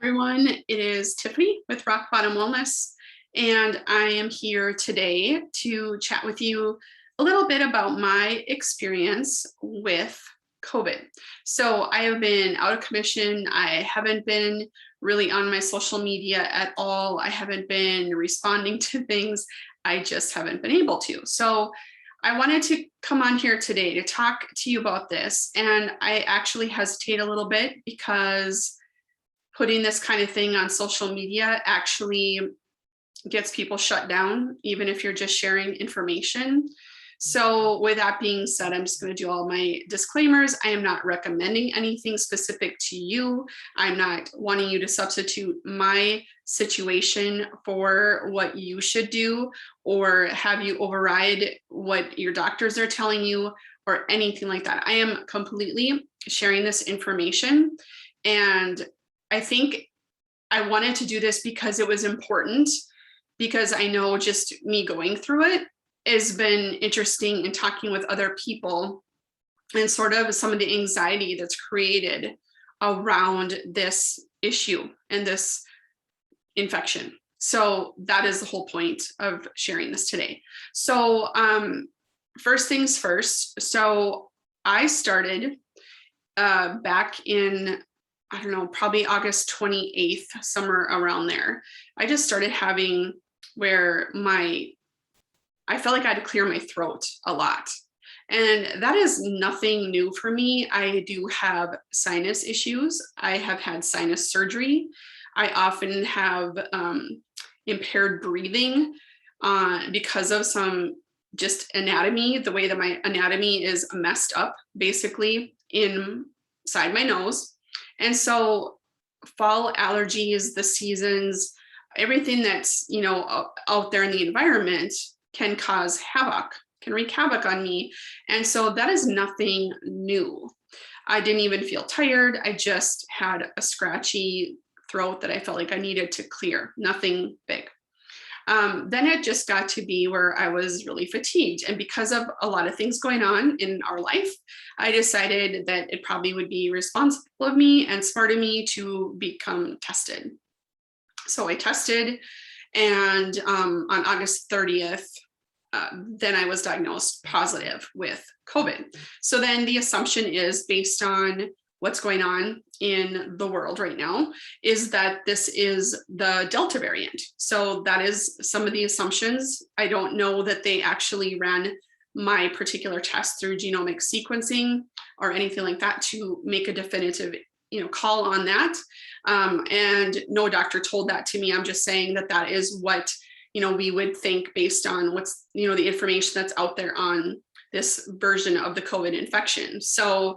Everyone, it is Tiffany with Rock Bottom Wellness, and I am here today to chat with you a little bit about my experience with COVID. So I have been out of commission. I haven't been really on my social media at all. I haven't been responding to things. I just haven't been able to. So I wanted to come on here today to talk to you about this. And I actually hesitate a little bit because putting this kind of thing on social media actually gets people shut down, even if you're just sharing information. So with that being said, I'm just going to do all my disclaimers. I am not recommending anything specific to you. I'm not wanting you to substitute my situation for what you should do or have you override what your doctors are telling you or anything like that. I am completely sharing this information, and I think I wanted to do this because it was important, because I know just me going through it has been interesting in talking with other people and sort of some of the anxiety that's created around this issue and this infection. So that is the whole point of sharing this today. So first things first. So I started back in, I don't know, probably August 28th, somewhere around there. I just started having where I felt like I had to clear my throat a lot. And that is nothing new for me. I do have sinus issues. I have had sinus surgery. I often have impaired breathing because of some just anatomy, the way that my anatomy is messed up, basically inside my nose. And so fall allergies, the seasons, everything that's, out there in the environment can cause havoc, can wreak havoc on me. And so that is nothing new. I didn't even feel tired. I just had a scratchy throat that I felt like I needed to clear, nothing big. Then it just got to be where I was really fatigued. And because of a lot of things going on in our life, I decided that it probably would be responsible of me and smart of me to become tested. So I tested, and on August 30th, then I was diagnosed positive with COVID. So then the assumption is, based on what's going on in the world right now, is that this is the Delta variant. So that is some of the assumptions. I don't know that they actually ran my particular test through genomic sequencing or anything like that to make a definitive, call on that. And no doctor told that to me. I'm just saying that that is what, we would think based on what's, the information that's out there on this version of the COVID infection. So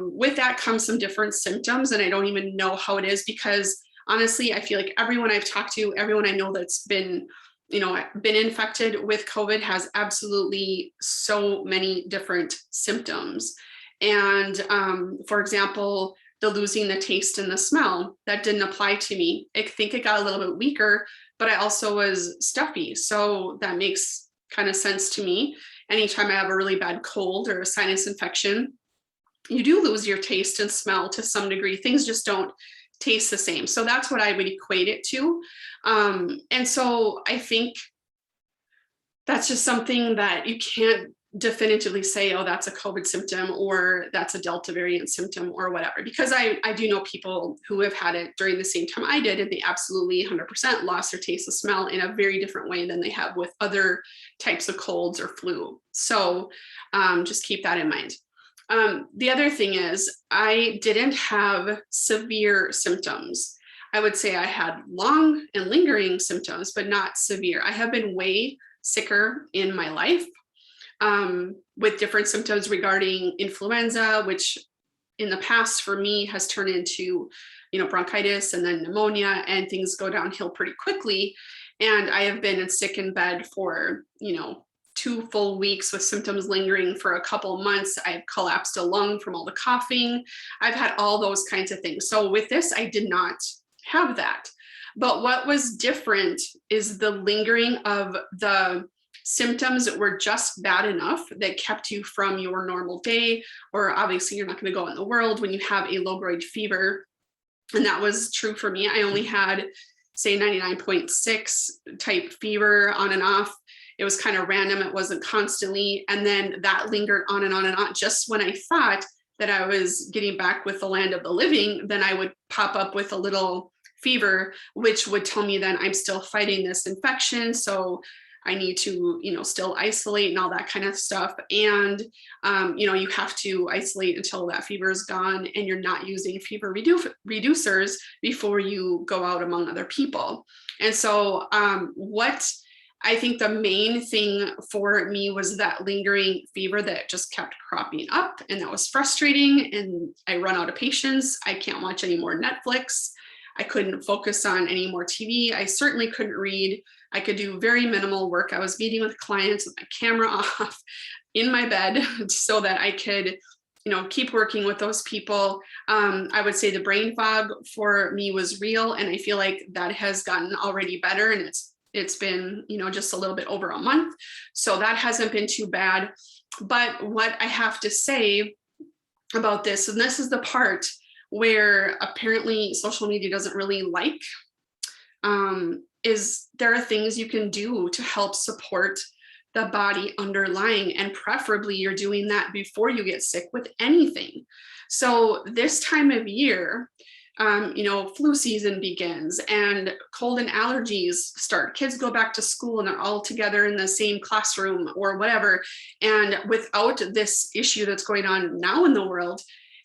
with that comes some different symptoms, and I don't even know how it is, because honestly, I feel like everyone I've talked to, everyone I know that's been infected with COVID has absolutely so many different symptoms. And for example, the losing the taste and the smell, that didn't apply to me. I think it got a little bit weaker, but I also was stuffy. So that makes kind of sense to me. Anytime I have a really bad cold or a sinus infection, you do lose your taste and smell to some degree. Things just don't taste the same. So that's what I would equate it to. And so I think that's just something that you can't definitively say, oh, that's a COVID symptom or that's a Delta variant symptom or whatever, because I do know people who have had it during the same time I did, and they absolutely 100% lost their taste and smell in a very different way than they have with other types of colds or flu. So just keep that in mind. The other thing is, I didn't have severe symptoms. I would say I had long and lingering symptoms, but not severe. I have been way sicker in my life with different symptoms regarding influenza, which in the past for me has turned into, bronchitis and then pneumonia, and things go downhill pretty quickly. And I have been sick in bed for, 2 full weeks with symptoms lingering for a couple months. I've collapsed a lung from all the coughing. I've had all those kinds of things. So with this, I did not have that. But what was different is the lingering of the symptoms that were just bad enough that kept you from your normal day, or obviously you're not going to go out in the world when you have a low grade fever And that was true for me. I only had, say, 99.6 type fever on and off. It was kind of random. It wasn't constantly. And then that lingered on and on and on. Just when I thought that I was getting back with the land of the living, then I would pop up with a little fever, which would tell me then I'm still fighting this infection. So I need to, still isolate and all that kind of stuff. And, you have to isolate until that fever is gone and you're not using fever reducers before you go out among other people. And so what I think the main thing for me was that lingering fever that just kept cropping up, and that was frustrating. And I run out of patience. I can't watch any more Netflix. I couldn't focus on any more TV. I certainly couldn't read. I could do very minimal work. I was meeting with clients with my camera off in my bed so that I could, keep working with those people. I would say the brain fog for me was real, and I feel like that has gotten already better, and it's been, just a little bit over a month. So that hasn't been too bad. But what I have to say about this, and this is the part where apparently social media doesn't really like, is there are things you can do to help support the body underlying, and preferably you're doing that before you get sick with anything. So this time of year, flu season begins and cold and allergies start. Kids go back to school and they're all together in the same classroom or whatever. And without this issue that's going on now in the world,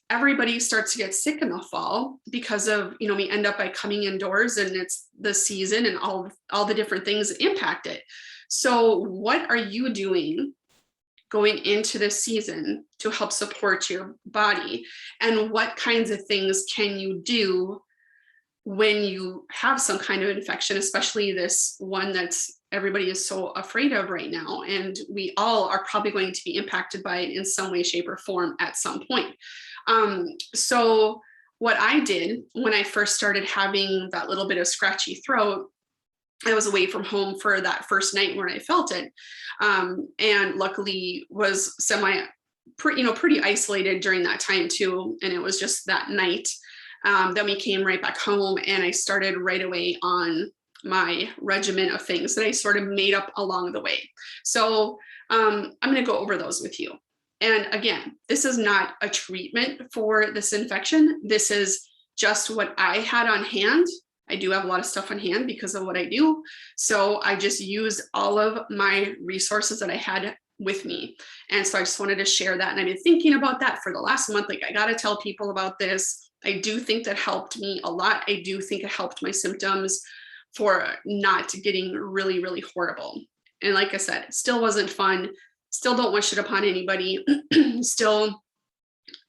everybody starts to get sick in the fall because of, we end up by coming indoors and it's the season and all the different things that impact it. So what are you doing going into this season to help support your body? And what kinds of things can you do when you have some kind of infection, especially this one that's everybody is so afraid of right now? And we all are probably going to be impacted by it in some way, shape, or form at some point. So what I did when I first started having that little bit of scratchy throat, I was away from home for that first night where I felt it. And luckily was pretty isolated during that time too. And it was just that night. Then we came right back home and I started right away on my regimen of things that I sort of made up along the way. So I'm going to go over those with you. And again, this is not a treatment for this infection. This is just what I had on hand. I do have a lot of stuff on hand because of what I do. So I just used all of my resources that I had with me. And so I just wanted to share that. And I've been thinking about that for the last month. Like, I got to tell people about this. I do think that helped me a lot. I do think it helped my symptoms for not getting really, really horrible. And like I said, it still wasn't fun. Still don't wish it upon anybody. Still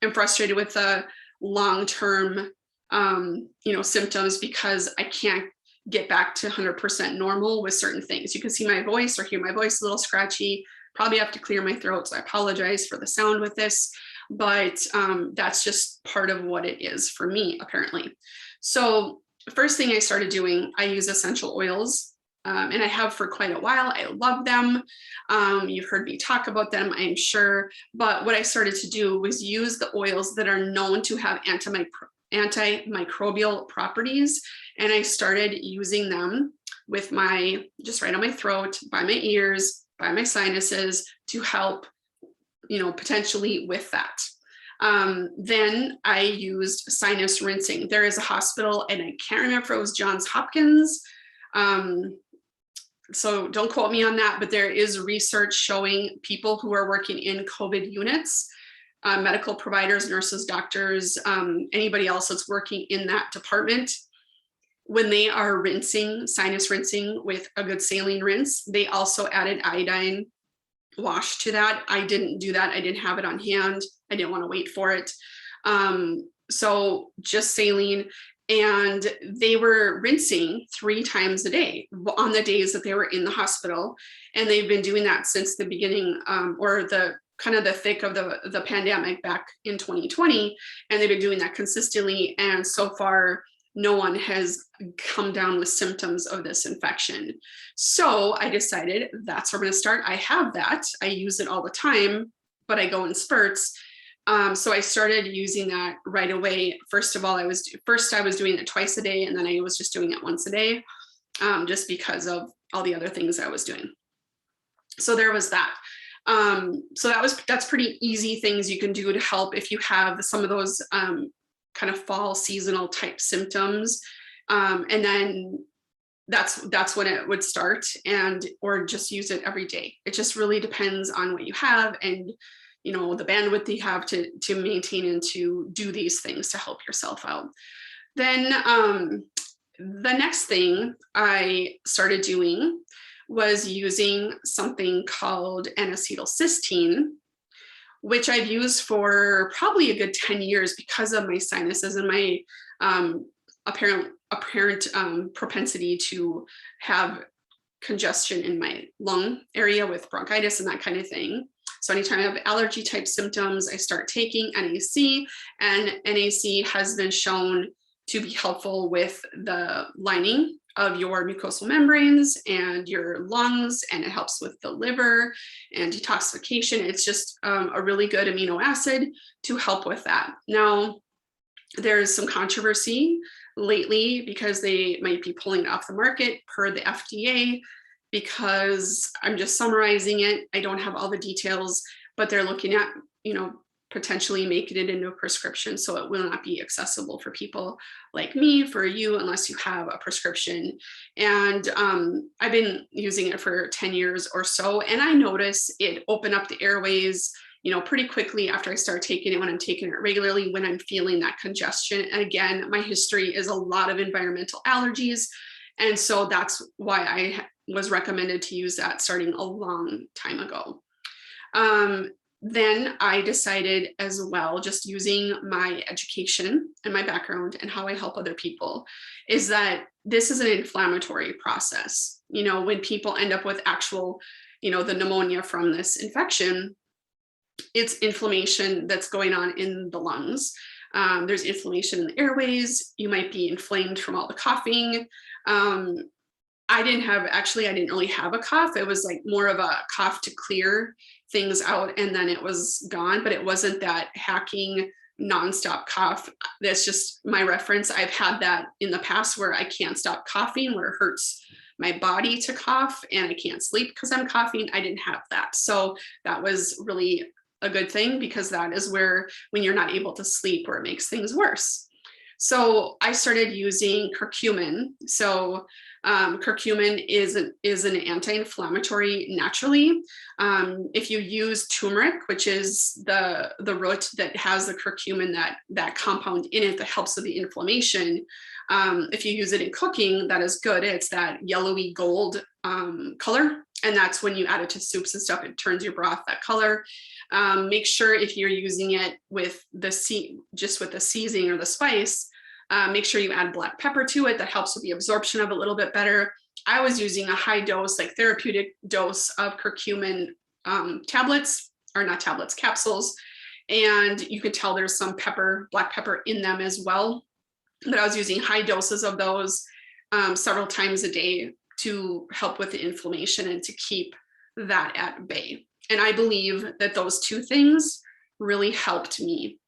am frustrated with the long-term symptoms because I can't get back to 100% normal with certain things. You can see my voice or hear my voice a little scratchy. Probably have to clear my throat, so I apologize for the sound with this, but that's just part of what it is for me, apparently. So the first thing I started doing, I use essential oils. And I have for quite a while. I love them. You've heard me talk about them, I'm sure. But what I started to do was use the oils that are known to have antimicrobial properties. And I started using them with just right on my throat, by my ears, by my sinuses to help, potentially with that. Then I used sinus rinsing. There is a hospital, and I can't remember if it was Johns Hopkins. So don't quote me on that, but there is research showing people who are working in COVID units, medical providers, nurses, doctors, anybody else that's working in that department, when they are sinus rinsing with a good saline rinse, they also added iodine wash to that. I didn't do that. I didn't have it on hand. I didn't want to wait for it. So just saline. And they were rinsing 3 times a day on the days that they were in the hospital. And they've been doing that since the beginning, or the kind of the thick of the pandemic back in 2020. And they've been doing that consistently. And so far, no one has come down with symptoms of this infection. So I decided that's where I'm going to start. I have that. I use it all the time, but I go in spurts. So I started using that right away. First of all, I was doing it twice a day, and then I was just doing it once a day, just because of all the other things I was doing. So there was that. So that's pretty easy things you can do to help if you have some of those kind of fall seasonal type symptoms. And then that's when it would start, or just use it every day. It just really depends on what you have and the bandwidth you have to maintain and to do these things to help yourself out. Then the next thing I started doing was using something called N-acetylcysteine, which I've used for probably a good 10 years because of my sinuses and my apparent propensity to have congestion in my lung area with bronchitis and that kind of thing. So anytime I have allergy type symptoms, I start taking NAC, and NAC has been shown to be helpful with the lining of your mucosal membranes and your lungs, and it helps with the liver and detoxification. It's just a really good amino acid to help with that. Now, there's some controversy lately because they might be pulling it off the market per the FDA, because I'm just summarizing it. I don't have all the details, but they're looking at, potentially making it into a prescription, so it will not be accessible for people like me, for you, unless you have a prescription. And I've been using it for 10 years or so, and I notice it open up the airways, pretty quickly after I start taking it, when I'm taking it regularly, when I'm feeling that congestion. And again, my history is a lot of environmental allergies, and so that's why I was recommended to use that starting a long time ago. Then I decided as well, just using my education and my background and how I help other people, is that this is an inflammatory process. When people end up with actual, the pneumonia from this infection, it's inflammation that's going on in the lungs. There's inflammation in the airways. You might be inflamed from all the coughing. I didn't really have a cough. It was like more of a cough to clear things out, and then it was gone, but it wasn't that hacking nonstop cough. That's just my reference. I've had that in the past where I can't stop coughing, where it hurts my body to cough and I can't sleep because I'm coughing. I didn't have that. So that was really a good thing, because that is where, when you're not able to sleep, where it makes things worse. So I started using curcumin. So curcumin is an anti-inflammatory naturally. If you use turmeric, which is the root that has the curcumin, that compound in it that helps with the inflammation, if you use it in cooking, that is good. It's that yellowy gold color, and that's when you add it to soups and stuff, it turns your broth that color. Make sure if you're using it with just with the seasoning or the spice, make sure you add black pepper to it. That helps with the absorption of it a little bit better. I was using a high dose, like therapeutic dose of curcumin capsules, and you can tell there's some black pepper in them as well. But I was using high doses of those several times a day to help with the inflammation and to keep that at bay. And I believe that those two things really helped me.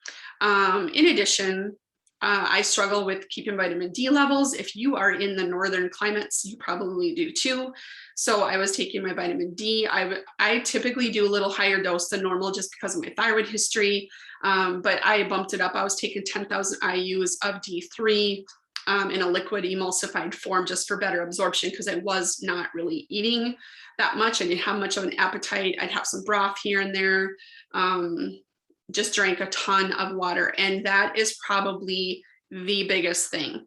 In addition, I struggle with keeping vitamin D levels. If you are in the northern climates, you probably do too. So I was taking my vitamin D. I typically do a little higher dose than normal just because of my thyroid history, but I bumped it up. I was taking 10,000 IUs of D3 in a liquid emulsified form, just for better absorption, because I was not really eating that much. I didn't have much of an appetite. I'd have some broth here and there. Just drank a ton of water, and that is probably the biggest thing.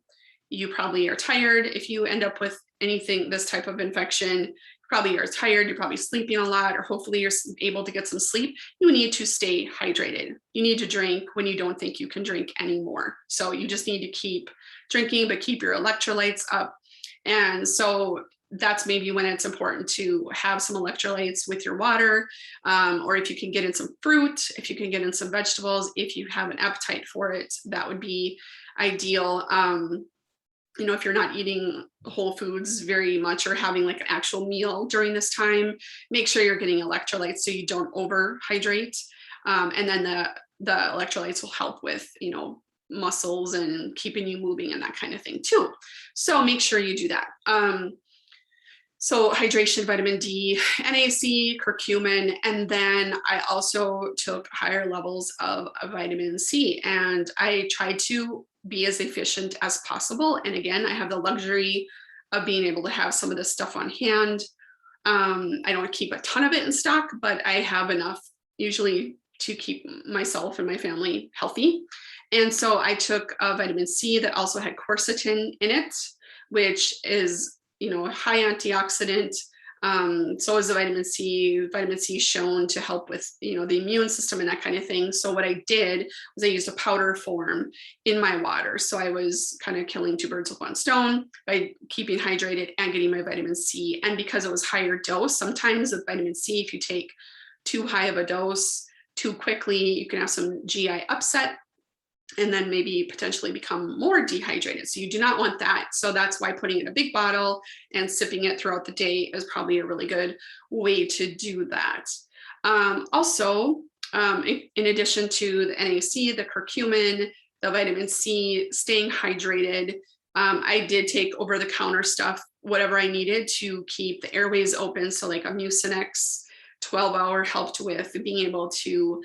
You probably are tired if you end up with this type of infection. You probably are tired, you're probably sleeping a lot, or hopefully you're able to get some sleep. You need to stay hydrated. You need to drink when you don't think you can drink anymore. So you just need to keep drinking, but keep your electrolytes up. And so that's maybe when it's important to have some electrolytes with your water, or if you can get in some fruit, if you can get in some vegetables, if you have an appetite for it, that would be ideal. If you're not eating whole foods very much or having like an actual meal during this time, make sure you're getting electrolytes so you don't overhydrate. And then the electrolytes will help with, muscles and keeping you moving and that kind of thing too. So make sure you do that. So hydration, vitamin D, NAC, curcumin, and then I also took higher levels of vitamin C, and I tried to be as efficient as possible. And again, I have the luxury of being able to have some of this stuff on hand. I don't keep a ton of it in stock, but I have enough usually to keep myself and my family healthy. And so I took a vitamin C that also had quercetin in it, which is, a high antioxidant. So is the vitamin C. Vitamin C is shown to help with, the immune system and that kind of thing. So what I did was I used a powder form in my water. So I was kind of killing two birds with one stone by keeping hydrated and getting my vitamin C. And because it was higher dose, sometimes with vitamin C, if you take too high of a dose too quickly, you can have some GI upset and then maybe potentially become more dehydrated. So you do not want that. So that's why putting it in a big bottle and sipping it throughout the day is probably a really good way to do that. Also, in addition to the NAC, the curcumin, the vitamin C, staying hydrated, I did take over-the-counter stuff, whatever I needed to keep the airways open. So like a Mucinex 12-hour helped with being able to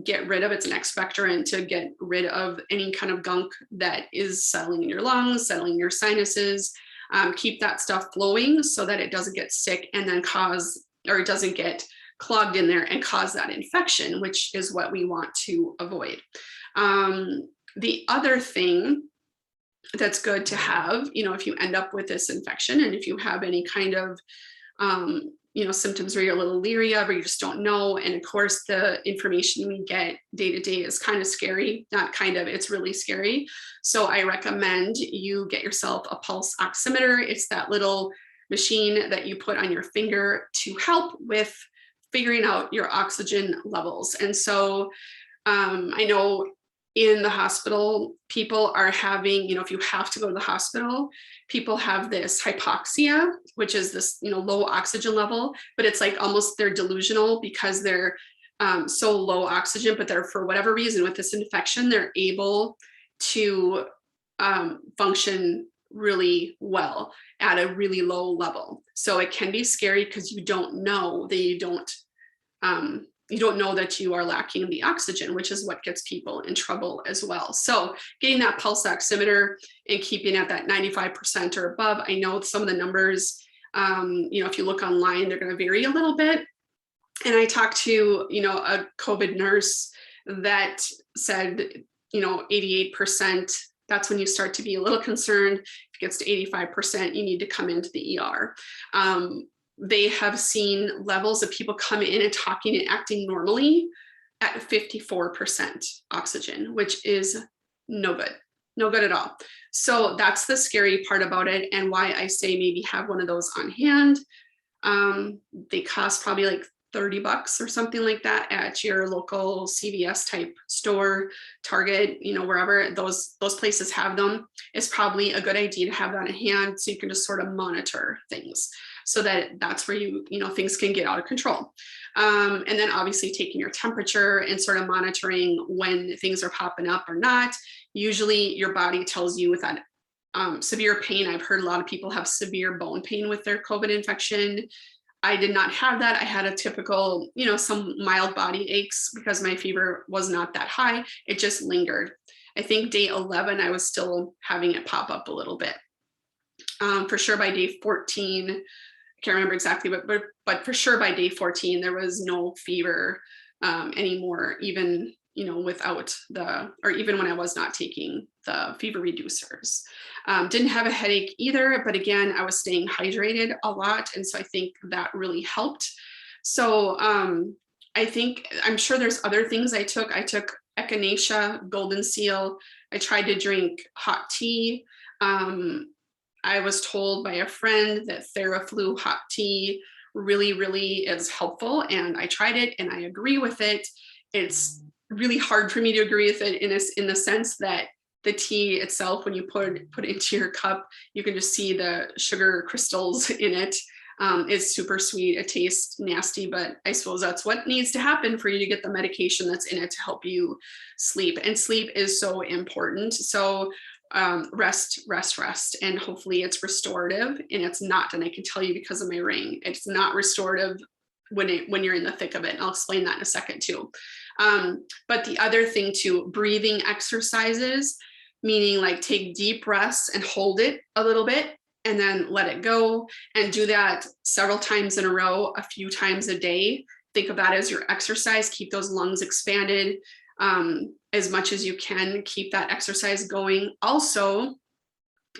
get rid of, it's an expectorant to get rid of any kind of gunk that is settling in your lungs, settling in your sinuses, keep that stuff flowing so that it doesn't get sick and then it doesn't get clogged in there and cause that infection, which is what we want to avoid. The other thing that's good to have, if you end up with this infection and if you have any kind of symptoms where you're a little leery of, or you just don't know. And of course, the information we get day to day is kind of scary, it's really scary. So I recommend you get yourself a pulse oximeter. It's that little machine that you put on your finger to help with figuring out your oxygen levels. And so I know in the hospital, people are having, if you have to go to the hospital, people have this hypoxia, which is this, low oxygen level, but it's like almost they're delusional because they're so low oxygen, but they're, for whatever reason with this infection, they're able to function really well at a really low level. So it can be scary because you don't know that you don't know that you are lacking the oxygen, which is what gets people in trouble as well. So getting that pulse oximeter and keeping at that 95% or above. I know some of the numbers, if you look online, they're going to vary a little bit. And I talked to, a COVID nurse that said, 88%, that's when you start to be a little concerned. If it gets to 85%, you need to come into the ER. They have seen levels of people come in and talking and acting normally at 54% oxygen, which is no good at all. So that's the scary part about it, and why I say maybe have one of those on hand. They cost probably like $30 or something like that at your local CVS type store, Target, wherever those places have them. It's probably a good idea to have that in hand so you can just sort of monitor things, so that's where things can get out of control. And then obviously taking your temperature and sort of monitoring when things are popping up or not. Usually your body tells you with that severe pain. I've heard a lot of people have severe bone pain with their COVID infection. I did not have that. I had a typical, some mild body aches because my fever was not that high. It just lingered. I think day 11, I was still having it pop up a little bit. For sure by day 14, I can't remember exactly, but for sure by day 14, there was no fever anymore, even, without even when I was not taking the fever reducers. Didn't have a headache either, but again, I was staying hydrated a lot. And so I think that really helped. So I'm sure there's other things I took. I took echinacea, golden seal. I tried to drink hot tea. I was told by a friend that Theraflu hot tea really, really is helpful. And I tried it and I agree with it. It's really hard for me to agree with it in the sense that the tea itself, when you put it into your cup, you can just see the sugar crystals in it. It's super sweet. It tastes nasty, but I suppose that's what needs to happen for you to get the medication that's in it to help you sleep. And sleep is so important. So rest, rest, rest, and hopefully it's restorative. And it's not, and I can tell you because of my ring, it's not restorative when you're in the thick of it. And I'll explain that in a second too. But the other thing too, breathing exercises, meaning like take deep breaths and hold it a little bit and then let it go, and do that several times in a row, a few times a day. Think of that as your exercise. Keep those lungs expanded as much as you can. Keep that exercise going. Also,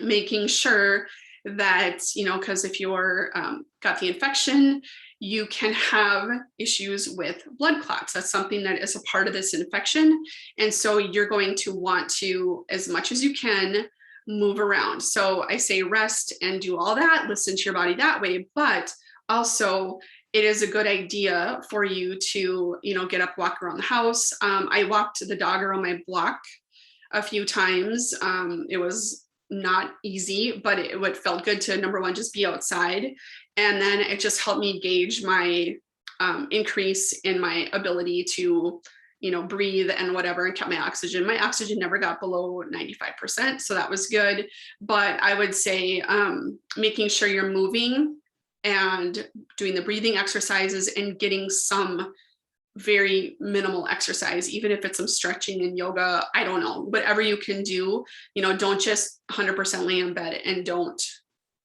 making sure that, because if you're got the infection, you can have issues with blood clots. That's something that is a part of this infection. And so you're going to want to, as much as you can, move around. So I say rest and do all that, listen to your body that way. But also, it is a good idea for you to, get up, walk around the house. I walked the dog around my block a few times. It was not easy, but it felt good to, number one, just be outside. And then it just helped me gauge my increase in my ability to, breathe and whatever, and kept my oxygen. My oxygen never got below 95%. So that was good. But I would say making sure you're moving and doing the breathing exercises and getting some very minimal exercise, even if it's some stretching and yoga, I don't know, whatever you can do, don't just 100% lay in bed, and don't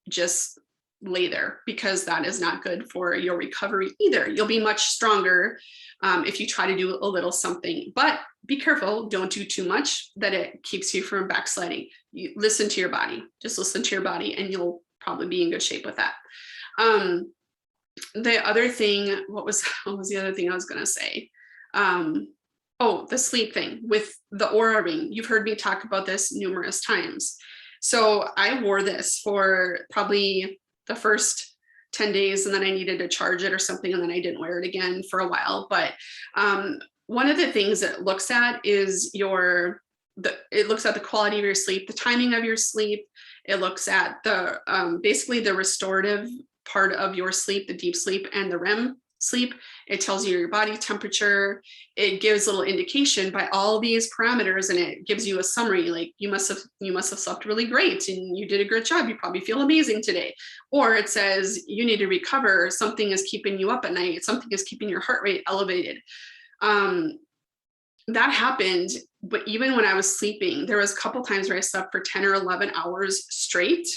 just lay there, because that is not good for your recovery either. You'll be much stronger if you try to do a little something, but be careful. Don't do too much that it keeps you from backsliding. You listen to your body, just listen to your body, and you'll probably be in good shape with that. The other thing, what was the other thing I was going to say? The sleep thing with the Oura ring. You've heard me talk about this numerous times. So I wore this for probably the first 10 days, and then I needed to charge it or something, and then I didn't wear it again for a while. But one of the things it looks at is it looks at the quality of your sleep, the timing of your sleep. It looks at the basically the restorative part of your sleep, the deep sleep and the REM sleep. It tells you your body temperature. It gives a little indication by all these parameters, and it gives you a summary, like you must have slept really great and you did a great job. You probably feel amazing today. Or it says you need to recover. Something is keeping you up at night. Something is keeping your heart rate elevated. That happened, but even when I was sleeping, there was a couple times where I slept for 10 or 11 hours straight,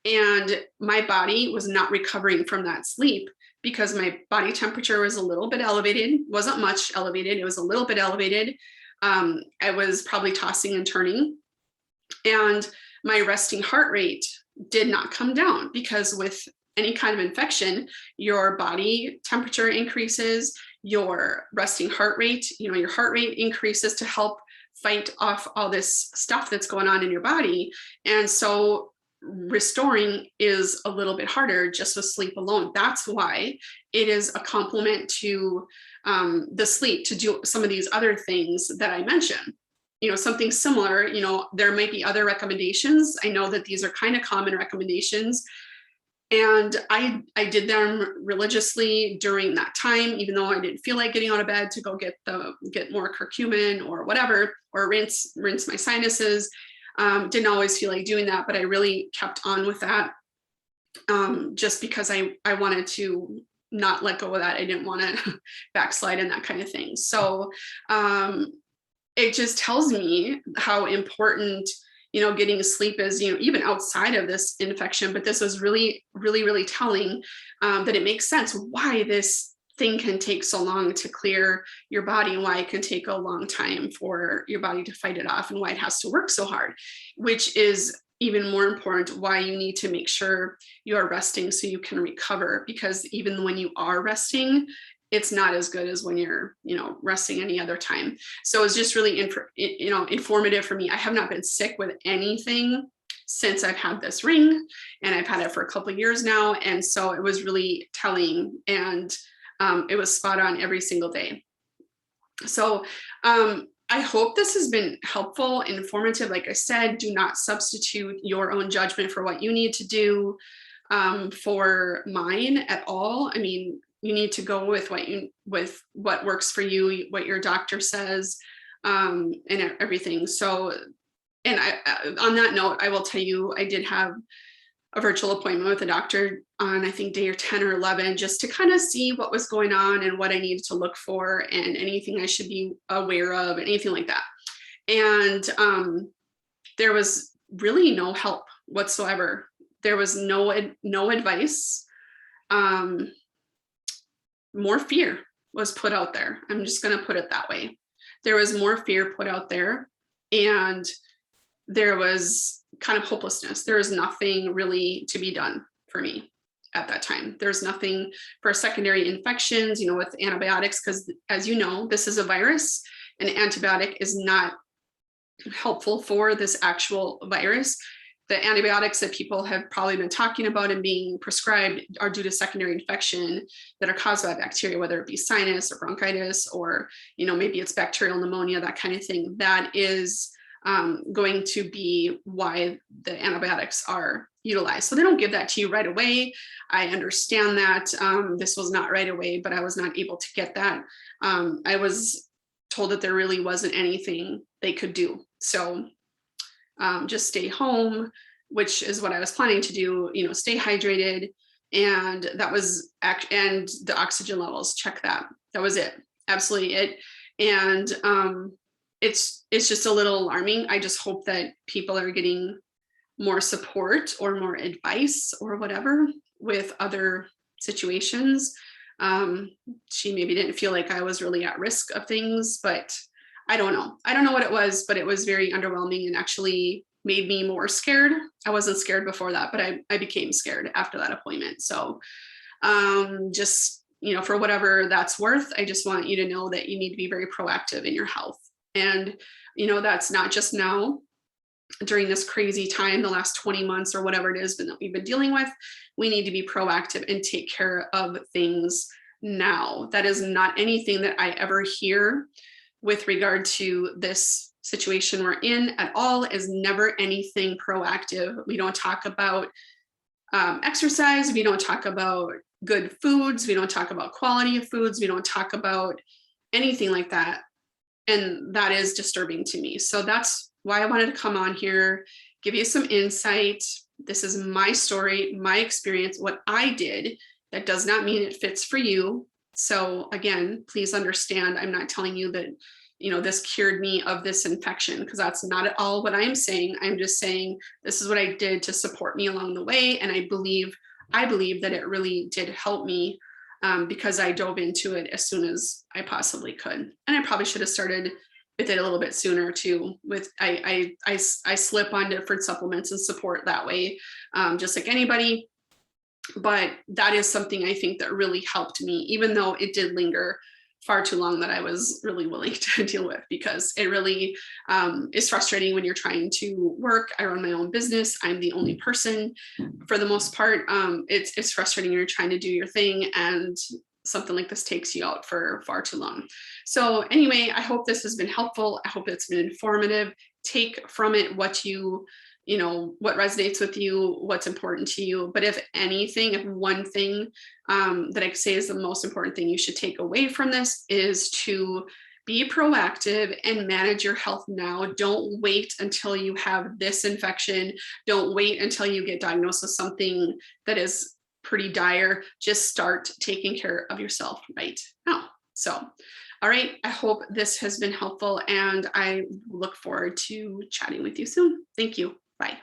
and my body was not recovering from that sleep because my body temperature was a little bit elevated. Wasn't much elevated, it was a little bit elevated. I was probably tossing and turning, and my resting heart rate did not come down, because with any kind of infection, your body temperature increases, your resting heart rate, your heart rate increases to help fight off all this stuff that's going on in your body. And so restoring is a little bit harder just with sleep alone. That's why it is a complement to the sleep to do some of these other things that I mentioned. Something similar, there might be other recommendations. I know that these are kind of common recommendations, and I did them religiously during that time, even though I didn't feel like getting out of bed to go get more curcumin or whatever, or rinse my sinuses. Didn't always feel like doing that, but I really kept on with that just because I wanted to not let go of that. I didn't want to backslide and that kind of thing. So it just tells me how important getting sleep is, even outside of this infection. But this was really, really, really telling that it makes sense why this thing can take so long to clear your body, and why it can take a long time for your body to fight it off, and why it has to work so hard, which is even more important, why you need to make sure you are resting so you can recover. Because even when you are resting, it's not as good as when you're, resting any other time. So it's just really, informative for me. I have not been sick with anything since I've had this ring, and I've had it for a couple of years now. And so it was really telling, and it was spot on every single day. So I hope this has been helpful, informative. Like I said, do not substitute your own judgment for what you need to do. for mine at all. I mean, you need to go with what works for you, what your doctor says, and everything. So, and on that note, I will tell you, I did have a virtual appointment with a doctor on, I think, day 10 or 11, just to kind of see what was going on and what I needed to look for and anything I should be aware of, anything like that. And there was really no help whatsoever. There was no advice. More fear was put out there. I'm just going to put it that way. There was more fear put out there, and there was kind of hopelessness. There was nothing really to be done for me at that time. There's nothing for secondary infections, with antibiotics, because as you know, this is a virus. An antibiotic is not helpful for this actual virus. The antibiotics that people have probably been talking about and being prescribed are due to secondary infection that are caused by bacteria, whether it be sinus or bronchitis, or maybe it's bacterial pneumonia, that kind of thing. That is going to be why the antibiotics are utilized. So they don't give that to you right away. I understand that this was not right away, but I was not able to get that. I was told that there really wasn't anything they could do. So just stay home, which is what I was planning to do, stay hydrated. And that was, and the oxygen levels, check that. That was it. Absolutely it. And it's just a little alarming. I just hope that people are getting more support or more advice or whatever with other situations. She maybe didn't feel like I was really at risk of things, but I don't know. I don't know what it was, but it was very underwhelming and actually made me more scared. I wasn't scared before that, but I became scared after that appointment. So just, for whatever that's worth, I just want you to know that you need to be very proactive in your health. And, that's not just now during this crazy time, the last 20 months or whatever it is that we've been dealing with. We need to be proactive and take care of things now. That is not anything that I ever hear with regard to this situation we're in at all, is never anything proactive. We don't talk about exercise. We don't talk about good foods. We don't talk about quality of foods. We don't talk about anything like that. And that is disturbing to me. So that's why I wanted to come on here, give you some insight. This is my story, my experience, what I did. That does not mean it fits for you. So again, please understand, I'm not telling you that, this cured me of this infection, because that's not at all what I'm saying. I'm just saying this is what I did to support me along the way. And I believe that it really did help me because I dove into it as soon as I possibly could. And I probably should have started with it a little bit sooner too. With I slip on different supplements and support that way, just like anybody. But that is something I think that really helped me, even though it did linger far too long, that I was really willing to deal with, because it really is frustrating when you're trying to work. I run my own business. I'm the only person for the most part. It's frustrating when you're trying to do your thing and something like this takes you out for far too long. So anyway, I hope this has been helpful. I hope it's been informative. Take from it what what resonates with you, what's important to you. But if anything, if one thing that I could say is the most important thing you should take away from this is to be proactive and manage your health now. Don't wait until you have this infection. Don't wait until you get diagnosed with something that is pretty dire. Just start taking care of yourself right now. So, all right, I hope this has been helpful, and I look forward to chatting with you soon. Thank you. Bye.